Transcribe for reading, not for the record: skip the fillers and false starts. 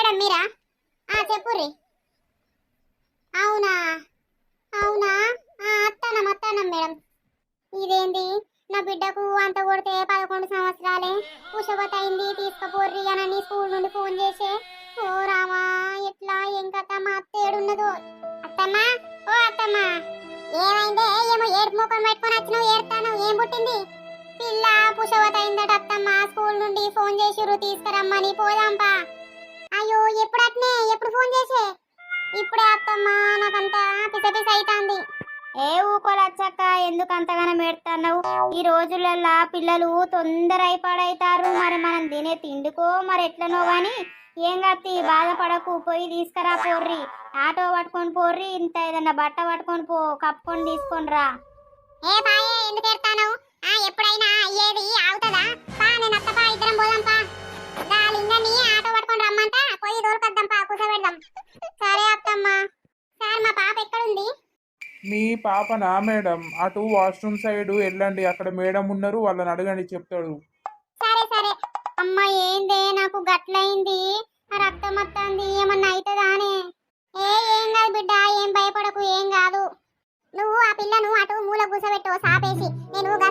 Madam మీరా? చెప్పుర్రి. అవునా అవునా అత్తానం మేడం. ఇదేంది నా బిడ్డకు అంత కొడితే 11 సంవత్సరాలే కుషవత అయింది తీసుకుపోర్రి అని స్కూల్ నుండి ఫోన్ చేసే. ఓ రామా ఎట్లా ఏం కథ మా అత్త ఏడున్నదో. అత్తమ్మా ఓ అత్తమ్మా ఏమైందే? ఏమో ఏడుపు ముఖం పెట్టుకొని వచ్చినావు, ఏడుతాను ఏం పుట్టింది? పిల్ల కుషవత అయిందట అత్తమ్మ, స్కూల్ నుండి ఫోన్ చేసిర్రు తీసుకురమ్మని, పోదాంపా. అయ్యో ఎప్పుడు అట్నే ఎప్పుడు ఫోన్ చేసే? ఇప్పుడే అత్తమ్మా, నాకంతా పిసపిస అవుతుంది. ఏ ఊకోలచ్చక్క ఎందుకు అంతగానో పెడతావు? ఈ రోజులల్లా పిల్లలు తొందర అయిపాడైతారు. మరి మనం తినే తిండుకో మరి ఎట్లనో గాని ఏం గత్తి బాధపడకు, పోయి తీసుకురా పోర్రి. ఆటో పట్టుకొని పోర్రి, ఇంత ఏదన్నా బట్ట పట్టుకొని పో, కప్పుకొని తీసుకొని రా. ఏ పాయే ఎందుకు ఎడతాను? ఎప్పుడైనా అయ్యేది ఆగుతుందా? పా నేను అత్తపా, ఇద్దరం పోదాంపా. లింగని ఆటో పట్టుకొని రమ్మంటా, పోయి దోలుకొద్దాంపా, కూర్చోబెడదాం. సరే అత్తమ్మా. సార్ మా పాప ఎక్కడుంది? మీ పాపనా మేడం? అటు వాష్రూమ్ సైడ్ వెళ్ళండి, అక్కడ మేడం ఉన్నారు, వాళ్ళని అడగండి చెప్తాడు. సరే సరే. అమ్మ ఏందే నాకు గట్లయింది, రక్తం వస్తుంది, ఏమన్నా అవుతుందా అని? ఏం కాదు బిడ్డ, ఏం భయపడకు, ఏం కాదు. నువ్వు ఆ పిల్లను అటు మూల కూసబెట్టు సాపేసి, నేను గా